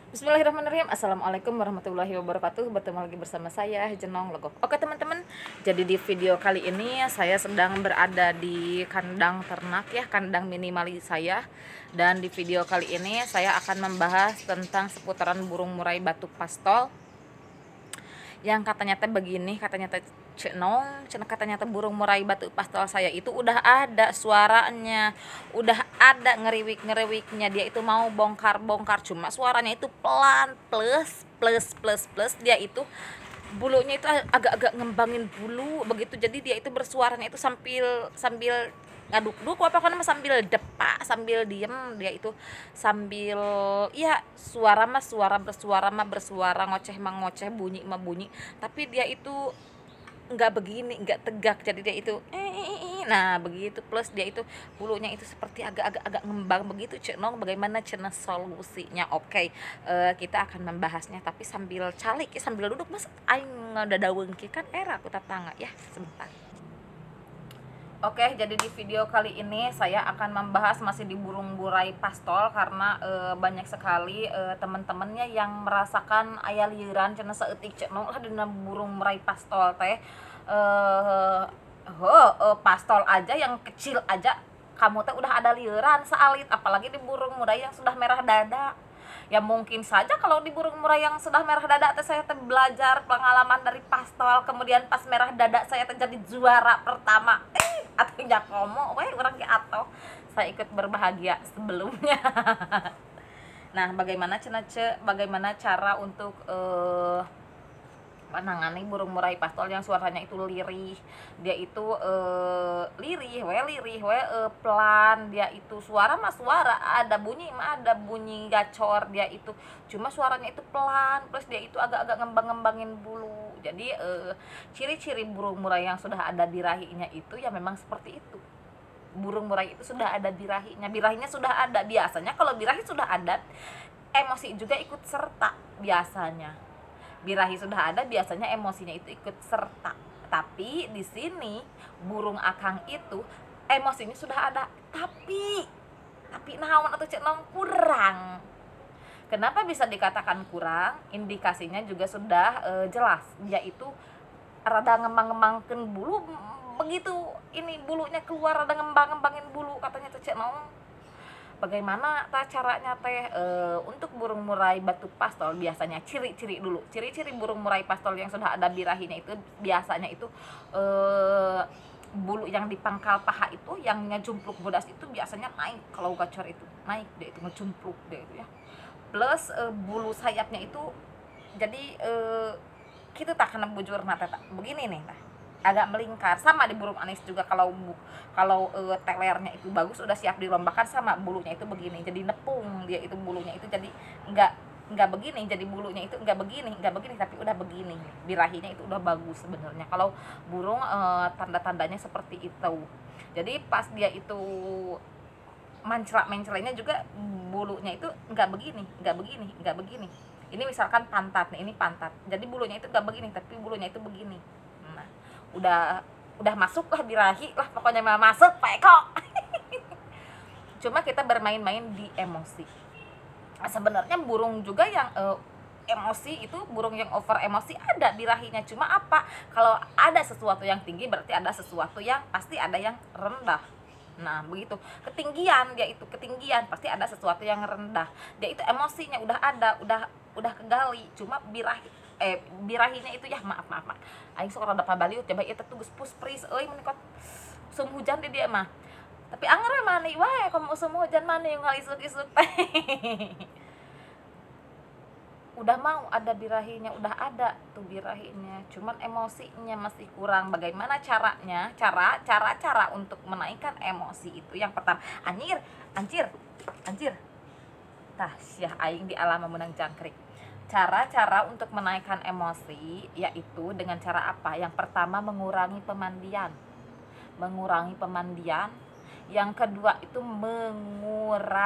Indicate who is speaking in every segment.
Speaker 1: Bismillahirrahmanirrahim. Assalamualaikum warahmatullahi wabarakatuh. Bertemu lagi bersama saya Jenong Legok. Oke teman-teman, jadi di video kali ini saya sedang berada di kandang ternak ya, kandang minimalis saya. Dan di video kali ini saya akan membahas tentang seputaran burung murai batuk pastol yang katanya teh begini, katanya teh katanya teh burung murai batu pastol saya itu udah ada suaranya, udah ada ngeriwik-ngeriwiknya, dia itu mau bongkar-bongkar, cuma suaranya itu pelan, plus dia itu bulunya itu agak-agak ngembangin bulu begitu, jadi dia itu bersuaranya itu sambil sambil ngaduk-duk apa kan, sambil depak, sambil diem, dia itu sambil ya suara bersuara, ngoceh mah ngoceh, bunyi mah bunyi, tapi dia itu nggak begini, nggak tegak, jadi dia itu nah begitu, plus dia itu bulunya itu seperti agak-agak ngembang begitu cenong. Bagaimana cenah solusinya? Oke, kita akan membahasnya tapi sambil calik ya, sambil duduk mas aing ngadaweungkeun kan era aku tatangga ya sebentar. Oke, jadi di video kali ini saya akan membahas masih di burung murai pastol karena banyak sekali teman-temannya yang merasakan aya lieuran cenah saeutik cenah lah dina burung murai pastol teh. Pastol aja yang kecil aja kamu teh udah ada lieuran saalit, apalagi di burung murai yang sudah merah dada. Ya mungkin saja kalau di burung murai yang sudah merah dada teh saya teh belajar pengalaman dari pastol, kemudian pas merah dada saya teh jadi juara pertama. Atau jakomo we urang ge atau saya ikut berbahagia sebelumnya. Nah, bagaimana cara untuk menangani burung murai pastol yang suaranya itu lirih. Dia itu lirih we pelan, dia itu suara mah suara, ada bunyi mah ada bunyi gacor, dia itu cuma suaranya itu pelan, plus dia itu agak-agak ngembang-ngembangin bulu. Jadi ciri-ciri burung murai yang sudah ada birahinya itu ya memang seperti itu. Burung murai itu sudah ada birahinya sudah ada. Biasanya kalau birahi sudah ada, emosi juga ikut serta biasanya. Birahi sudah ada, biasanya emosinya itu ikut serta. Tapi di sini burung akang itu emosinya sudah ada, tapi naon atau cek naon kurang. Kenapa bisa dikatakan kurang? Indikasinya juga sudah jelas, yaitu rada ngembang-ngembangkeun bulu begitu, ini bulunya keluar rada ngembang-ngembangin bulu katanya tuh cek naon. Bagaimana caranya teh untuk burung murai batu pastol? Biasanya ciri-ciri burung murai pastol yang sudah ada birahinya itu biasanya itu bulu yang di pangkal paha itu yang ngejumpluk bodas itu biasanya naik, kalau gacor itu naik, dia itu ngejumpluk dia itu ya. Plus bulu sayapnya itu jadi kita tak kena bujur mata tak begini nih, nah agak melingkar. Sama di burung anis juga, kalau telernya itu bagus udah siap dilombakan, sama bulunya itu begini jadi nepung, dia itu bulunya itu jadi nggak begini, jadi bulunya itu nggak begini tapi udah begini, birahinya itu udah bagus sebenarnya kalau burung tanda-tandanya seperti itu. Jadi pas dia itu mencelanya juga bulunya itu nggak begini. Ini misalkan pantat nih, ini pantat, jadi bulunya itu nggak begini tapi bulunya itu begini. Nah, udah masuk lah birahi lah, pokoknya mah masuk Pak Eko. Cuma kita bermain-main di emosi. Nah, sebenarnya burung juga yang emosi itu, burung yang over emosi ada birahinya, cuma apa, kalau ada sesuatu yang tinggi berarti ada sesuatu yang pasti ada yang rendah. Nah begitu, ketinggian pasti ada sesuatu yang rendah. Dia itu emosinya udah ada, udah kegali, cuma birahinya itu ya maaf aing sok rada pabaliut coba ieu teh geus puspris euy menikot musim hujan di dia mah. Tapi anger we mani wae komo musim hujan mani ngalisuk-isuk teh. Udah mau ada birahinya, udah ada tuh birahinya, cuman emosinya masih kurang. Bagaimana caranya? Cara untuk menaikkan emosi itu yang pertama, anjir tah syah aing di alam menang jangkrik. Cara untuk menaikkan emosi yaitu dengan cara apa? Yang pertama mengurangi pemandian, yang kedua itu mengurangi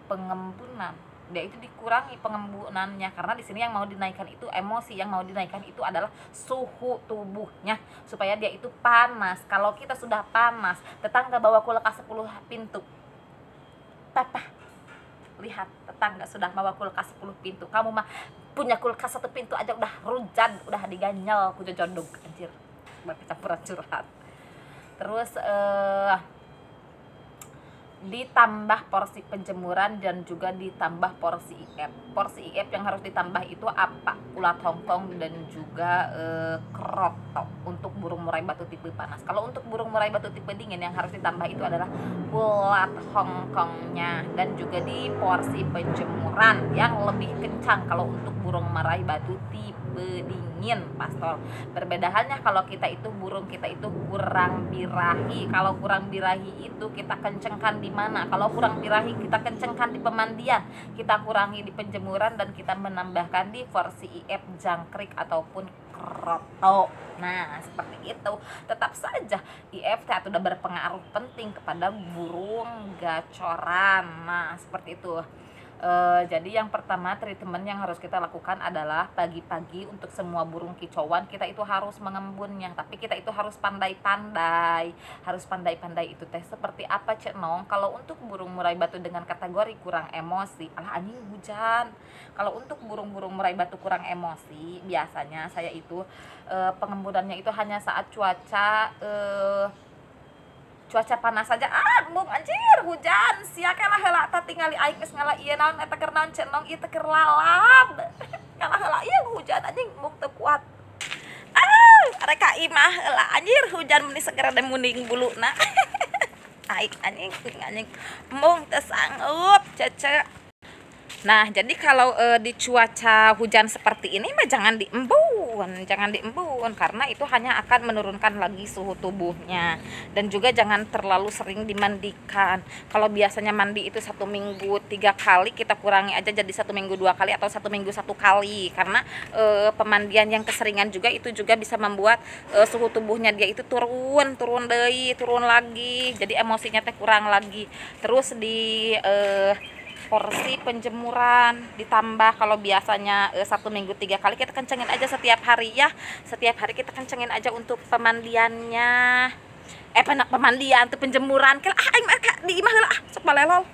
Speaker 1: pengembunan. Dia itu dikurangi pengembunannya, karena di sini yang mau dinaikkan itu emosi, yang mau dinaikkan itu adalah suhu tubuhnya supaya dia itu panas. Kalau kita sudah panas, tetangga bawa kulkas 10 pintu, papa lihat tetangga sudah bawa kulkas 10 pintu, kamu mah punya kulkas 1 pintu aja udah rujan, udah diganyal ku jojodog anjir, berkecampuran curhat. Terus ditambah porsi penjemuran dan juga ditambah porsi IF. Porsi IF yang harus ditambah itu apa? Ulat Hongkong dan juga kroto untuk burung murai batu tipe panas. Kalau untuk burung murai batu tipe dingin yang harus ditambah itu adalah ulat Hongkongnya dan juga di porsi penjemuran yang lebih kencang kalau untuk burung murai batu tipe dingin pastol. Berbeda halnya kalau kita itu burung kita itu kurang birahi. Kalau kurang birahi itu kita kencengkan di mana? Kalau kurang birahi kita kencengkan di pemandian, kita kurangi di penjemuran dan kita menambahkan di porsi IF jangkrik ataupun kroto. Nah, seperti itu. Tetap saja IF itu sudah berpengaruh penting kepada burung gacoran. Nah, seperti itu. Jadi yang pertama treatment yang harus kita lakukan adalah pagi-pagi untuk semua burung kicauan kita itu harus mengembunnya, tapi kita itu harus pandai-pandai. Harus pandai-pandai itu teh seperti apa Cek Nong? Kalau untuk burung murai batu dengan kategori kurang emosi, alah anjing hujan. Kalau untuk burung-burung murai batu kurang emosi, biasanya saya itu pengembunannya itu hanya saat cuaca panas saja. Bung anjir hujan sia kalah heula tah tingali aing geus ngala ieu naon eta keur naon Cek Nong, ieu teh keur lalab. Kalah heula ieu hujan anjing mung teu kuat. Arek ka imah heula anjir hujan meni segera demuning buluna. Aing anjing mung teu sangeup cece. Nah, jadi kalau di cuaca hujan seperti ini mah jangan diembun karena itu hanya akan menurunkan lagi suhu tubuhnya. Dan juga jangan terlalu sering dimandikan. Kalau biasanya mandi itu 1 minggu 3 kali, kita kurangi aja jadi 1 minggu 2 kali atau 1 minggu 1 kali. Karena pemandian yang keseringan juga itu juga bisa membuat suhu tubuhnya dia itu turun lagi. Jadi emosinya teh kurang lagi. Terus di porsi penjemuran ditambah, kalau biasanya 1 minggu 3 kali, kita kencengin aja setiap hari ya. Setiap hari kita kencengin aja untuk pemandiannya. Pemandian tuh penjemuran. Kela aing mah di imah heula sok balelol.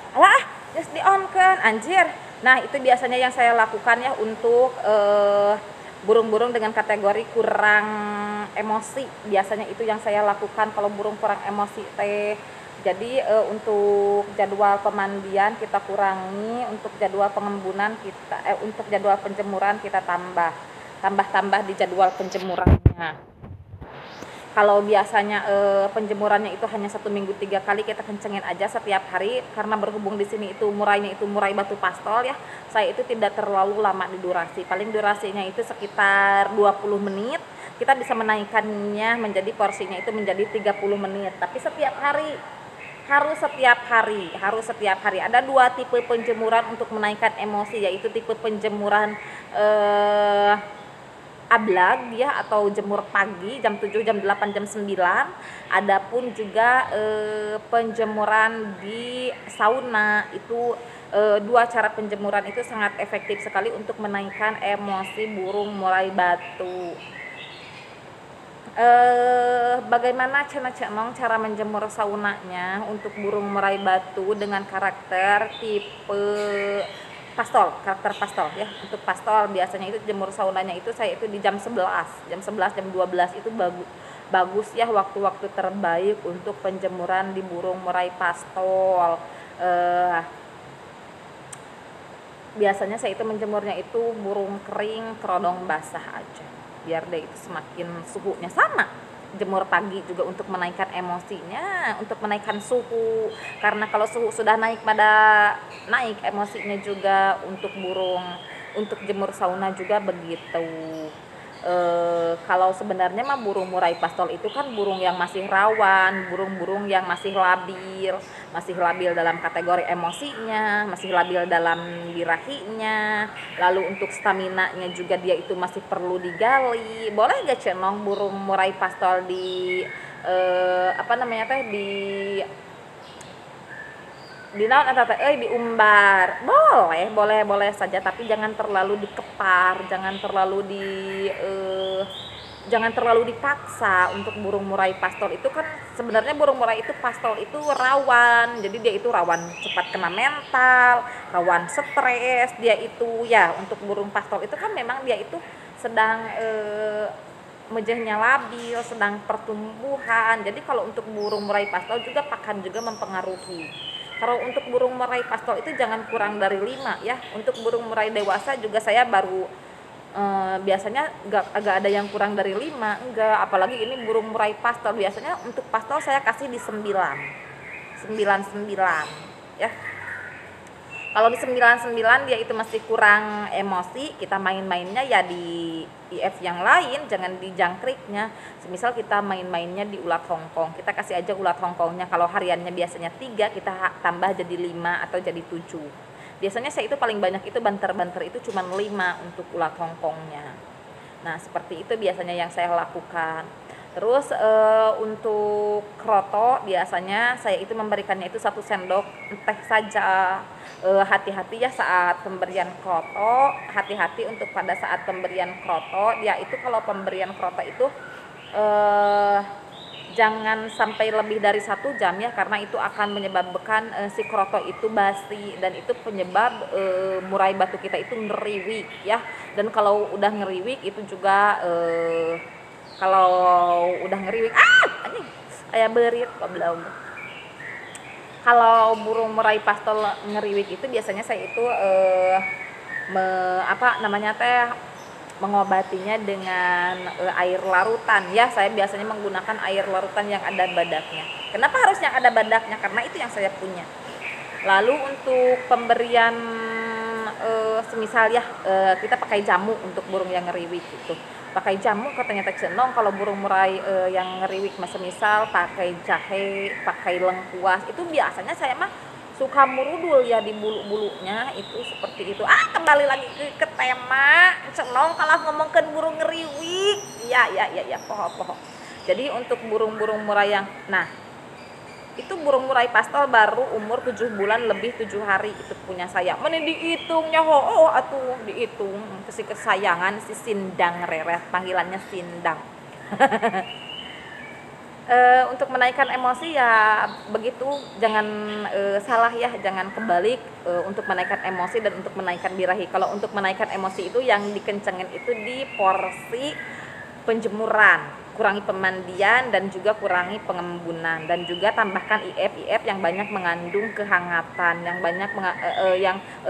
Speaker 1: Alah, just di on kan anjir. Nah, itu biasanya yang saya lakukan ya untuk burung-burung dengan kategori kurang emosi. Biasanya itu yang saya lakukan kalau burung kurang emosi teh. Jadi untuk jadwal pemandian kita kurangi, untuk jadwal pengembunan kita untuk jadwal penjemuran kita tambah di jadwal penjemurannya. Kalau biasanya penjemurannya itu hanya 1 minggu 3 kali, kita kencengin aja setiap hari. Karena berhubung di sini itu murainya itu murai batu pastol ya, saya itu tidak terlalu lama di durasi. Paling durasinya itu sekitar 20 menit. Kita bisa menaikkannya menjadi porsinya itu menjadi 30 menit. Tapi harus setiap hari. Ada 2 tipe penjemuran untuk menaikkan emosi, yaitu tipe penjemuran ablag ya, atau jemur pagi jam 7, jam 8, jam 9. Adapun juga penjemuran di sauna itu 2 cara penjemuran itu sangat efektif sekali untuk menaikkan emosi burung murai batu. Bagaimana cara menjemur saunanya untuk burung murai batu dengan karakter tipe karakter pastol ya. Untuk pastol biasanya itu jemur saunanya itu saya itu di jam 11, jam 12 itu bagus ya, waktu-waktu terbaik untuk penjemuran di burung murai pastol. Biasanya saya itu menjemurnya itu burung kering kerodong basah aja, biar deh itu semakin suhunya sama. Jemur pagi juga untuk menaikkan emosinya, untuk menaikkan suhu. Karena kalau suhu sudah naik emosinya juga. Untuk burung, untuk jemur sauna juga begitu. Kalau sebenarnya mah burung murai pastol itu kan burung yang masih rawan, burung-burung yang masih labil dalam kategori emosinya, masih labil dalam birahinya. Lalu untuk stamina-nya juga dia itu masih perlu digali. Boleh gak cenong burung murai pastol di apa namanya teh di naon eta teh diumbar, boleh saja, tapi jangan terlalu dikepar, jangan terlalu dipaksa. Untuk burung murai pastol itu kan sebenarnya burung murai itu pastol itu rawan, jadi dia itu rawan cepat kena mental, rawan stres dia itu ya. Untuk burung pastol itu kan memang dia itu sedang mejehnya labil, sedang pertumbuhan. Jadi kalau untuk burung murai pastol juga pakan juga mempengaruhi. Kalau untuk burung murai pastol itu jangan kurang dari 5 ya. Untuk burung murai dewasa juga saya baru biasanya agak ada yang kurang dari 5, enggak. Apalagi ini burung murai pastol, biasanya untuk pastol saya kasih di 9 ya. Kalau di 99 dia itu masih kurang emosi, kita main-mainnya ya di IF yang lain, jangan di jangkriknya. Semisal kita main-mainnya di ulat hongkong, kita kasih aja ulat hongkongnya. Kalau hariannya biasanya 3, kita tambah jadi 5 atau jadi 7. Biasanya saya itu paling banyak itu banter-banter itu cuma 5 untuk ulat hongkongnya. Nah seperti itu biasanya yang saya lakukan. Terus untuk kroto biasanya saya itu memberikannya itu 1 sendok teh saja. Hati-hati ya saat pemberian kroto, hati-hati untuk pada saat pemberian kroto. Dia itu kalau pemberian kroto itu jangan sampai lebih dari 1 jam ya, karena itu akan menyebabkan si kroto itu basi, dan itu penyebab murai batu kita itu ngeriwik ya. Dan kalau udah ngeriwik itu juga kalau udah ngeriwik anjing aya berit goblok. Kalau burung murai pastol ngeriwik itu biasanya saya itu mengobatinya dengan air larutan ya. Saya biasanya menggunakan air larutan yang ada badaknya. Kenapa harus yang ada badaknya? Karena itu yang saya punya. Lalu untuk pemberian semisal ya kita pakai jamu untuk burung yang ngeriwik itu. Pakai jamu katanya teh cenong. Kalau burung murai yang ngeriwik semisal pakai jahe, pakai lengkuas, itu biasanya saya mah suka merudul ya di bulu-bulunya itu seperti itu. Kembali lagi ke tema cenong kalau ngomongkeun burung ngeriwik ya poho. Jadi untuk burung-burung murai yang itu burung murai pastol baru umur 7 bulan lebih 7 hari itu punya saya. Mana dihitungnya atuh dihitung si kesayangan si Sindang Reret, panggilannya Sindang. Untuk menaikkan emosi ya begitu, jangan salah ya, jangan kebalik untuk menaikkan emosi dan untuk menaikkan birahi. Kalau untuk menaikkan emosi itu yang dikencengin itu di porsi penjemuran, kurangi pemandian dan juga kurangi pengembunan, dan juga tambahkan IF yang banyak mengandung kehangatan, yang banyak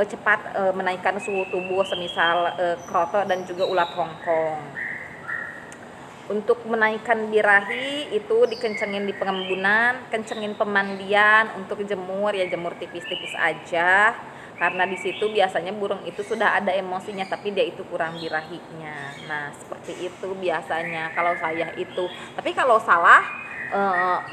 Speaker 1: cepat menaikkan suhu tubuh semisal kroto dan juga ulat hongkong. Untuk menaikkan birahi itu dikencengin di pengembunan, kencengin pemandian. Untuk jemur ya jemur tipis-tipis aja, karena di situ biasanya burung itu sudah ada emosinya tapi dia itu kurang birahinya. Nah seperti itu biasanya kalau saya itu. Tapi kalau salah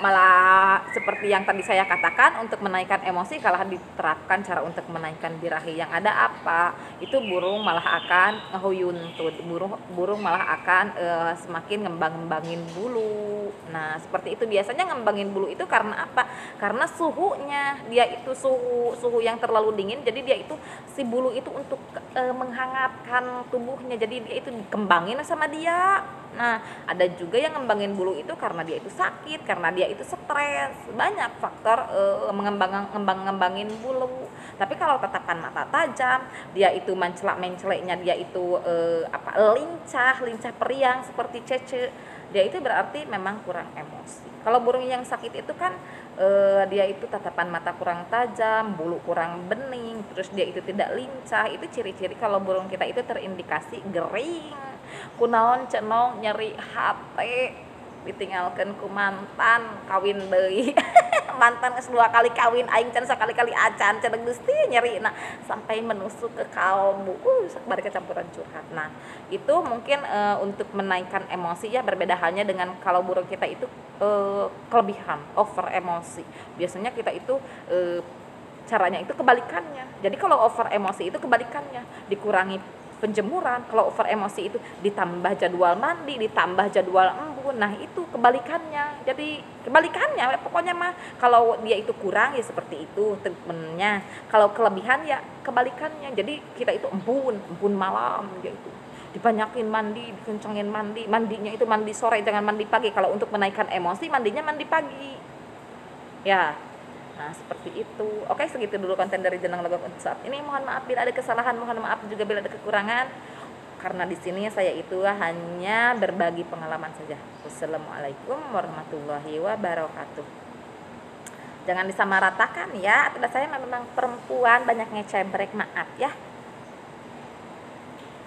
Speaker 1: malah seperti yang tadi saya katakan, untuk menaikkan emosi kalah diterapkan cara untuk menaikkan birahi. Yang ada apa? Itu burung malah akan ngehuyuntut, burung malah akan semakin ngembangin bulu. Nah seperti itu biasanya ngembangin bulu itu karena apa? Karena suhunya, dia itu suhu yang terlalu dingin, jadi dia itu si bulu itu untuk menghangatkan tubuhnya, jadi dia itu dikembangin sama dia. Nah ada juga yang ngembangin bulu itu karena dia itu sakit, karena dia itu stres, banyak faktor ngembangin bulu. Tapi kalau tatapan mata tajam, dia itu menceleknya dia itu lincah periang seperti cece, dia itu berarti memang kurang emosi. Kalau burung yang sakit itu kan dia itu tatapan mata kurang tajam, bulu kurang bening, terus dia itu tidak lincah. Itu ciri-ciri kalau burung kita itu terindikasi gering. Kunaon cenong nyeri hati, ditinggalkan ku mantan, kawin deui. mantan geus 2 kali kawin aing can sakali-kali acan cenah Gusti nyeri nah sampai menusuk ke kalbu bari kecampuran curhat. Nah itu mungkin untuk menaikkan emosi ya, berbeda halnya dengan kalau burung kita itu kelebihan over emosi. Biasanya kita itu caranya itu kebalikannya. Jadi kalau over emosi itu kebalikannya, dikurangi penjemuran. Kalau over emosi itu ditambah jadwal mandi, ditambah jadwal embun. Nah itu kebalikannya. Jadi kebalikannya pokoknya mah, kalau dia itu kurang ya seperti itu treatmentnya, kalau kelebihan ya kebalikannya. Jadi kita itu embun malam gitu, dibanyakin mandi, dikencengin mandi, mandinya itu mandi sore, jangan mandi pagi. Kalau untuk menaikkan emosi mandinya mandi pagi ya. Nah seperti itu. Oke, segitu dulu konten dari Jenang Legok untuk saat ini. Mohon maaf bila ada kesalahan, mohon maaf juga bila ada kekurangan, karena di sini saya itu hanya berbagi pengalaman saja. Wassalamualaikum warahmatullahi wabarakatuh. Jangan disamaratakan ya, aturan saya memang perempuan banyak ngecebrek, maaf ya.